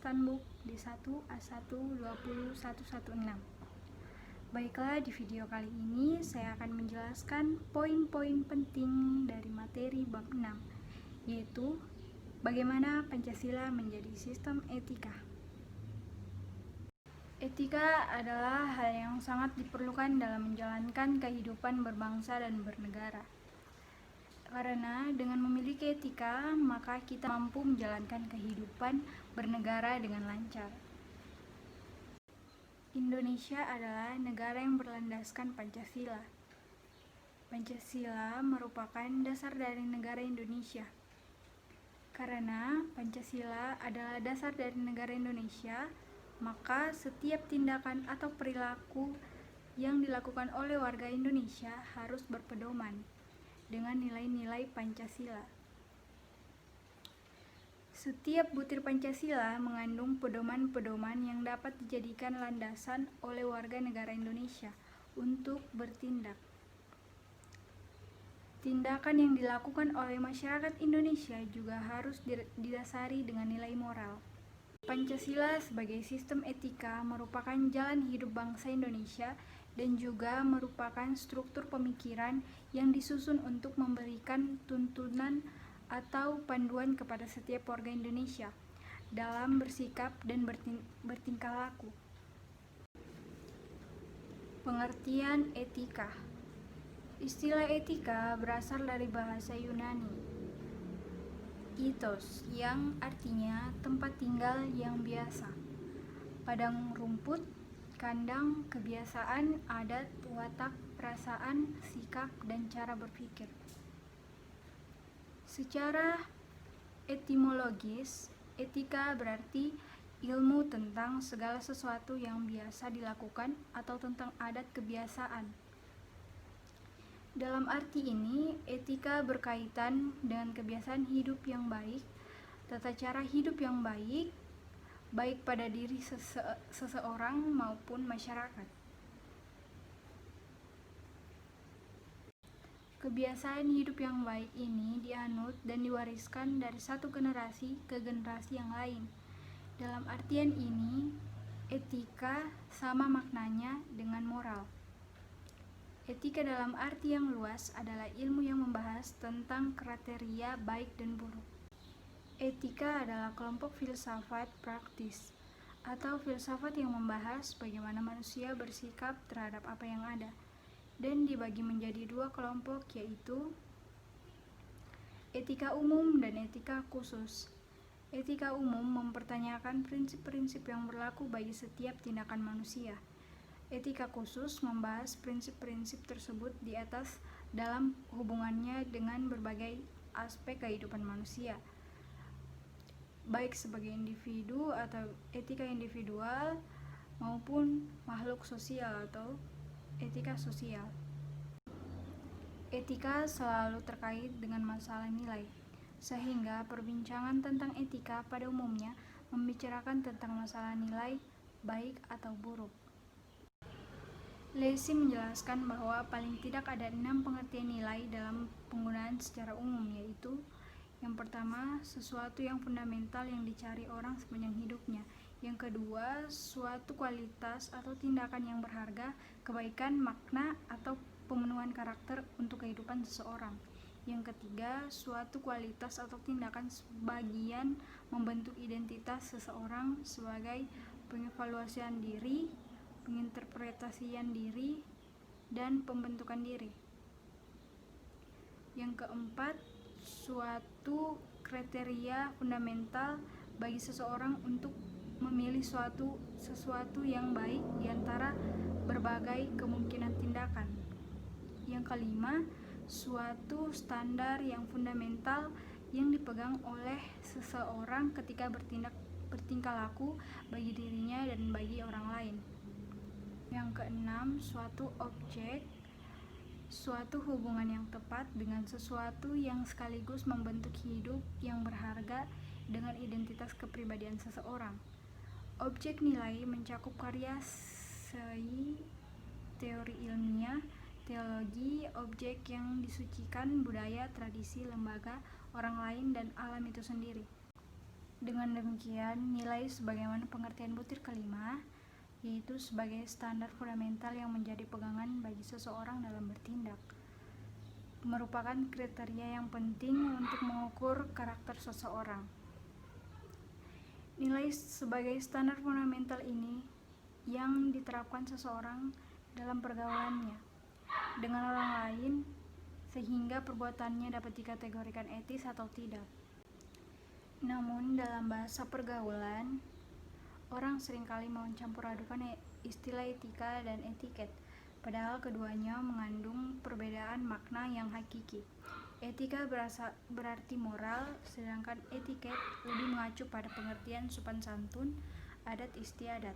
Istanbul D1A1201116. Baiklah, di video kali ini saya akan menjelaskan poin-poin penting dari materi bab 6, yaitu bagaimana Pancasila menjadi sistem etika. Etika adalah hal yang sangat diperlukan dalam menjalankan kehidupan berbangsa dan bernegara. Karena dengan memiliki etika, maka kita mampu menjalankan kehidupan bernegara dengan lancar. Indonesia adalah negara yang berlandaskan Pancasila. Pancasila merupakan dasar dari negara Indonesia. Karena Pancasila adalah dasar dari negara Indonesia, maka setiap tindakan atau perilaku yang dilakukan oleh warga Indonesia harus berpedoman dengan nilai-nilai Pancasila. Setiap butir Pancasila mengandung pedoman-pedoman yang dapat dijadikan landasan oleh warga negara Indonesia untuk bertindak. Tindakan yang dilakukan oleh masyarakat Indonesia juga harus didasari dengan nilai moral. Pancasila sebagai sistem etika merupakan jalan hidup bangsa Indonesia dan juga merupakan struktur pemikiran yang disusun untuk memberikan tuntunan atau panduan kepada setiap warga Indonesia dalam bersikap dan bertingkah laku. Pengertian etika. Istilah etika berasal dari bahasa Yunani ethos, yang artinya tempat tinggal yang biasa, padang rumput, kandang, kebiasaan, adat, watak, perasaan, sikap, dan cara berpikir. Secara etimologis, etika berarti ilmu tentang segala sesuatu yang biasa dilakukan atau tentang adat kebiasaan. Dalam arti ini, etika berkaitan dengan kebiasaan hidup yang baik, tata cara hidup yang baik, baik pada diri seseorang maupun masyarakat. Kebiasaan hidup yang baik ini dianut dan diwariskan dari satu generasi ke generasi yang lain. Dalam artian ini, etika sama maknanya dengan moral. Etika dalam arti yang luas adalah ilmu yang membahas tentang kriteria baik dan buruk. Etika adalah kelompok filsafat praktis atau filsafat yang membahas bagaimana manusia bersikap terhadap apa yang ada, dan dibagi menjadi dua kelompok, yaitu etika umum dan etika khusus. Etika umum mempertanyakan prinsip-prinsip yang berlaku bagi setiap tindakan manusia. Etika khusus membahas prinsip-prinsip tersebut di atas dalam hubungannya dengan berbagai aspek kehidupan manusia, baik sebagai individu atau etika individual maupun makhluk sosial atau etika sosial. Etika selalu terkait dengan masalah nilai, sehingga perbincangan tentang etika pada umumnya membicarakan tentang masalah nilai baik atau buruk. Lacey menjelaskan bahwa paling tidak ada 6 pengertian nilai dalam penggunaan secara umum, yaitu yang pertama, sesuatu yang fundamental yang dicari orang sepanjang hidupnya. Yang kedua, suatu kualitas atau tindakan yang berharga, kebaikan, makna, atau pemenuhan karakter untuk kehidupan seseorang. Yang ketiga, suatu kualitas atau tindakan sebagian membentuk identitas seseorang sebagai pengevaluasian diri, penginterpretasian diri, dan pembentukan diri. Yang keempat, suatu kriteria fundamental bagi seseorang untuk memilih sesuatu yang baik di antara berbagai kemungkinan tindakan. Yang kelima, suatu standar yang fundamental yang dipegang oleh seseorang ketika bertingkah laku bagi dirinya dan bagi orang lain. Yang keenam, suatu objek, suatu hubungan yang tepat dengan sesuatu yang sekaligus membentuk hidup yang berharga dengan identitas kepribadian seseorang. Objek nilai mencakup karya seni, teori ilmiah, teologi, objek yang disucikan, budaya, tradisi, lembaga, orang lain, dan alam itu sendiri. Dengan demikian, nilai sebagaimana pengertian butir kelima, yaitu sebagai standar fundamental yang menjadi pegangan bagi seseorang dalam bertindak, merupakan kriteria yang penting untuk mengukur karakter seseorang. Nilai sebagai standar fundamental ini yang diterapkan seseorang dalam pergaulannya dengan orang lain sehingga perbuatannya dapat dikategorikan etis atau tidak. Namun dalam bahasa pergaulan, orang seringkali mencampur-adukan istilah etika dan etiket, padahal keduanya mengandung perbedaan makna yang hakiki. Etika berarti moral, sedangkan etiket lebih mengacu pada pengertian sopan santun, adat istiadat.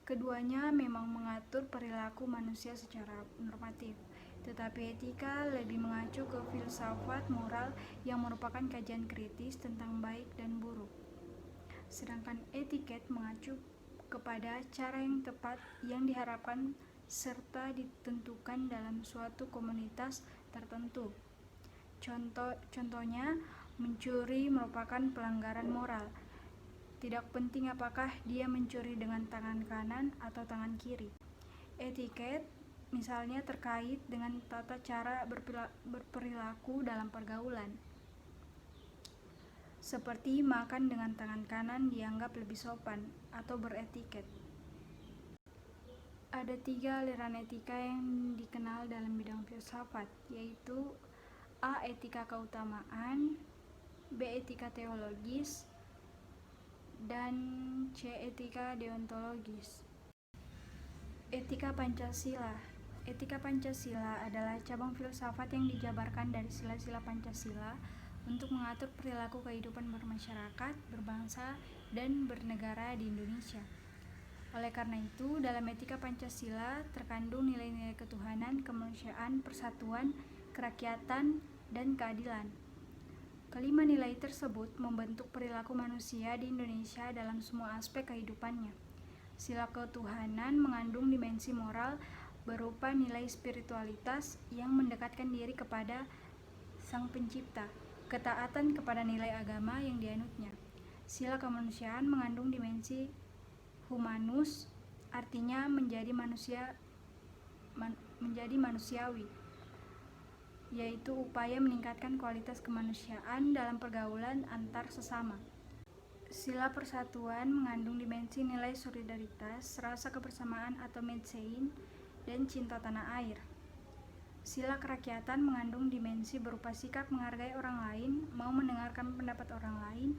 Keduanya memang mengatur perilaku manusia secara normatif, tetapi etika lebih mengacu ke filsafat moral yang merupakan kajian kritis tentang baik dan buruk. Sedangkan etiket mengacu kepada cara yang tepat yang diharapkan serta ditentukan dalam suatu komunitas tertentu. Contohnya, mencuri merupakan pelanggaran moral. Tidak penting apakah dia mencuri dengan tangan kanan atau tangan kiri. Etiket misalnya terkait dengan tata cara berperilaku dalam pergaulan. Seperti makan dengan tangan kanan dianggap lebih sopan atau beretiket. Ada 3 aliran etika yang dikenal dalam bidang filsafat, yaitu A. Etika keutamaan, B. Etika teologis, dan C. Etika deontologis. Etika Pancasila. Etika Pancasila adalah cabang filsafat yang dijabarkan dari sila-sila Pancasila untuk mengatur perilaku kehidupan bermasyarakat, berbangsa, dan bernegara di Indonesia. Oleh karena itu, dalam etika Pancasila terkandung nilai-nilai ketuhanan, kemanusiaan, persatuan, kerakyatan, dan keadilan. Kelima nilai tersebut membentuk perilaku manusia di Indonesia dalam semua aspek kehidupannya. Sila ketuhanan mengandung dimensi moral berupa nilai spiritualitas yang mendekatkan diri kepada Sang Pencipta, ketaatan kepada nilai agama yang dianutnya. Sila kemanusiaan mengandung dimensi humanus, artinya menjadi manusiawi, yaitu upaya meningkatkan kualitas kemanusiaan dalam pergaulan antar sesama. Sila persatuan mengandung dimensi nilai solidaritas, rasa kebersamaan atau meisein, dan cinta tanah air. Sila kerakyatan mengandung dimensi berupa sikap menghargai orang lain, mau mendengarkan pendapat orang lain,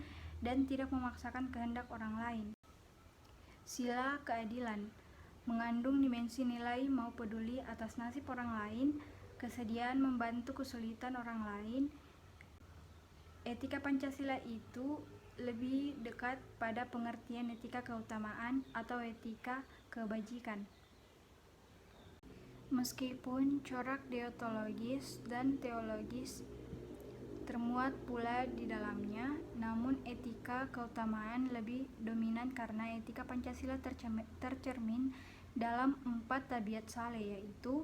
dan tidak memaksakan kehendak orang lain. Sila keadilan mengandung dimensi nilai mau peduli atas nasib orang lain, kesediaan membantu kesulitan orang lain. Etika Pancasila itu lebih dekat pada pengertian etika keutamaan atau etika kebajikan. Meskipun corak deontologis dan teologis termuat pula di dalamnya, namun etika keutamaan lebih dominan karena etika Pancasila tercermin dalam 4 tabiat saleh, yaitu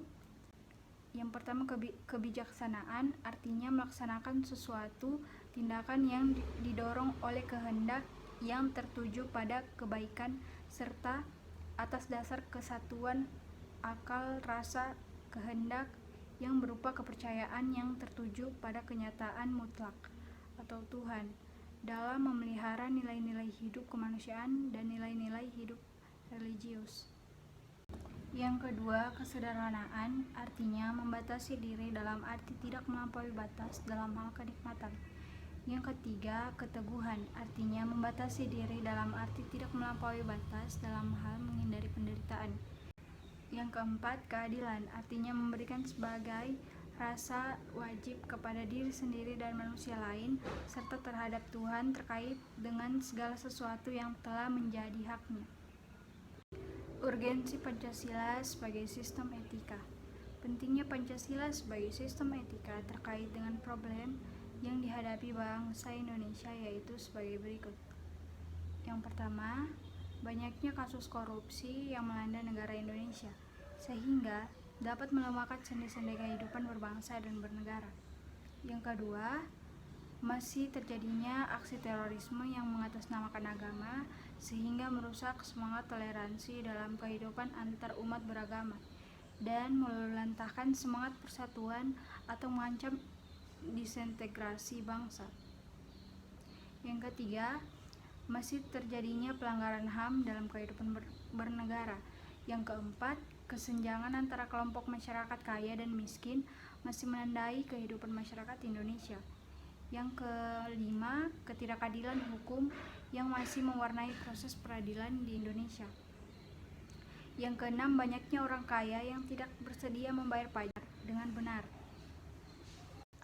yang pertama kebijaksanaan, artinya melaksanakan sesuatu tindakan yang didorong oleh kehendak yang tertuju pada kebaikan serta atas dasar kesatuan akal, rasa, kehendak yang berupa kepercayaan yang tertuju pada kenyataan mutlak atau Tuhan dalam memelihara nilai-nilai hidup kemanusiaan dan nilai-nilai hidup religius. Yang kedua, kesederhanaan, artinya membatasi diri dalam arti tidak melampaui batas dalam hal kenikmatan. Yang ketiga, keteguhan, artinya membatasi diri dalam arti tidak melampaui batas dalam hal menghindari penderitaan. Yang keempat, keadilan, artinya memberikan sebagai rasa wajib kepada diri sendiri dan manusia lain, serta terhadap Tuhan terkait dengan segala sesuatu yang telah menjadi haknya. Urgensi Pancasila sebagai sistem etika. Pentingnya Pancasila sebagai sistem etika terkait dengan problem yang dihadapi bangsa Indonesia yaitu sebagai berikut. Yang pertama, banyaknya kasus korupsi yang melanda negara Indonesia, sehingga dapat melemahkan sendi-sendi kehidupan berbangsa dan bernegara. Yang kedua, masih terjadinya aksi terorisme yang mengatasnamakan agama sehingga merusak semangat toleransi dalam kehidupan antar umat beragama dan meluluhlantahkan semangat persatuan atau mengancam disintegrasi bangsa. Yang ketiga, masih terjadinya pelanggaran HAM dalam kehidupan bernegara. Yang keempat, kesenjangan antara kelompok masyarakat kaya dan miskin masih menandai kehidupan masyarakat Indonesia. Yang kelima, ketidakadilan hukum yang masih mewarnai proses peradilan di Indonesia. Yang keenam, banyaknya orang kaya yang tidak bersedia membayar pajak dengan benar.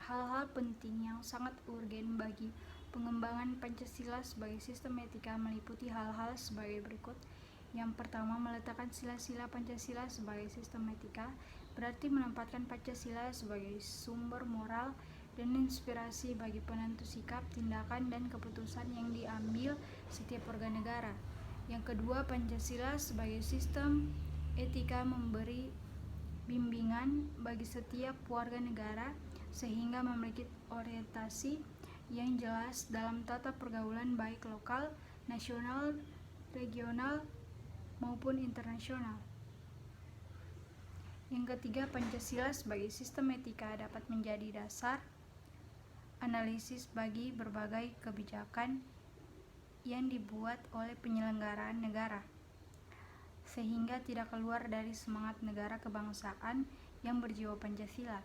Hal-hal penting yang sangat urgen bagi pengembangan Pancasila sebagai sistem etika meliputi hal-hal sebagai berikut. Yang pertama, meletakkan sila-sila Pancasila sebagai sistem etika berarti menempatkan Pancasila sebagai sumber moral dan inspirasi bagi penentu sikap, tindakan, dan keputusan yang diambil setiap warga negara. Yang kedua, Pancasila sebagai sistem etika memberi bimbingan bagi setiap warga negara sehingga memiliki orientasi yang jelas dalam tata pergaulan baik lokal, nasional, regional, maupun internasional. Yang ketiga, Pancasila sebagai sistem etika dapat menjadi dasar analisis bagi berbagai kebijakan yang dibuat oleh penyelenggaraan negara, sehingga tidak keluar dari semangat negara kebangsaan yang berjiwa Pancasila.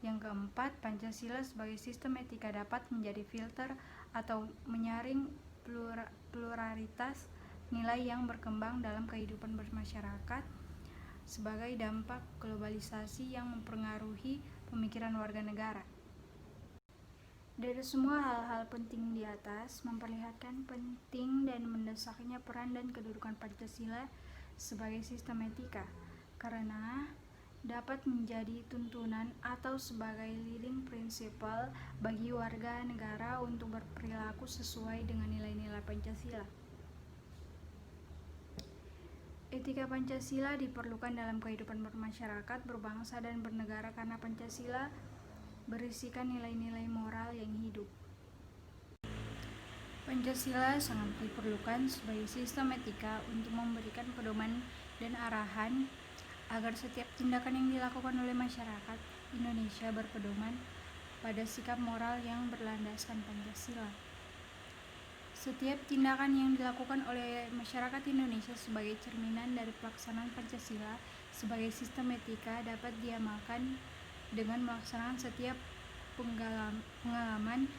Yang keempat, Pancasila sebagai sistem etika dapat menjadi filter atau menyaring pluralitas nilai yang berkembang dalam kehidupan bermasyarakat sebagai dampak globalisasi yang mempengaruhi pemikiran warga negara. Dari semua hal-hal penting di atas memperlihatkan penting dan mendesaknya peran dan kedudukan Pancasila sebagai sistem etika, karena dapat menjadi tuntunan atau sebagai leading principle bagi warga negara untuk berperilaku sesuai dengan nilai-nilai Pancasila. Etika Pancasila diperlukan dalam kehidupan bermasyarakat, berbangsa, dan bernegara karena Pancasila berisikan nilai-nilai moral yang hidup. Pancasila sangat diperlukan sebagai sistem etika untuk memberikan pedoman dan arahan agar setiap tindakan yang dilakukan oleh masyarakat Indonesia berpedoman pada sikap moral yang berlandaskan Pancasila. Setiap tindakan yang dilakukan oleh masyarakat Indonesia sebagai cerminan dari pelaksanaan Pancasila sebagai sistem etika dapat diamalkan dengan melaksanakan setiap pengalaman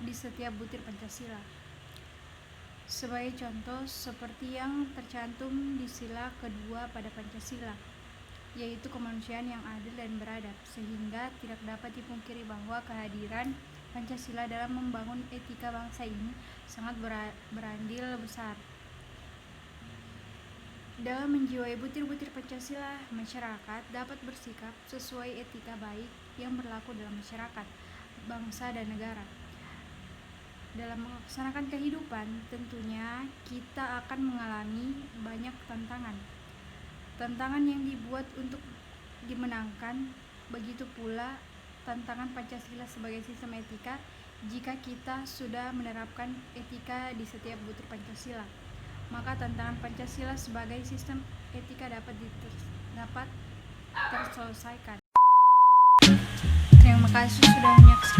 di setiap butir Pancasila. Sebagai contoh, seperti yang tercantum di sila kedua pada Pancasila, yaitu kemanusiaan yang adil dan beradab, sehingga tidak dapat dipungkiri bahwa kehadiran Pancasila dalam membangun etika bangsa ini sangat berandil besar. Dalam menjiwai butir-butir Pancasila, masyarakat dapat bersikap sesuai etika baik yang berlaku dalam masyarakat, bangsa, dan negara. Dalam melaksanakan kehidupan, tentunya kita akan mengalami banyak tantangan. Tantangan yang dibuat untuk dimenangkan, begitu pula tantangan Pancasila sebagai sistem etika jika kita sudah menerapkan etika di setiap butir Pancasila. Maka tantangan Pancasila sebagai sistem etika dapat terselesaikan. Terima kasih sudah menyaksikan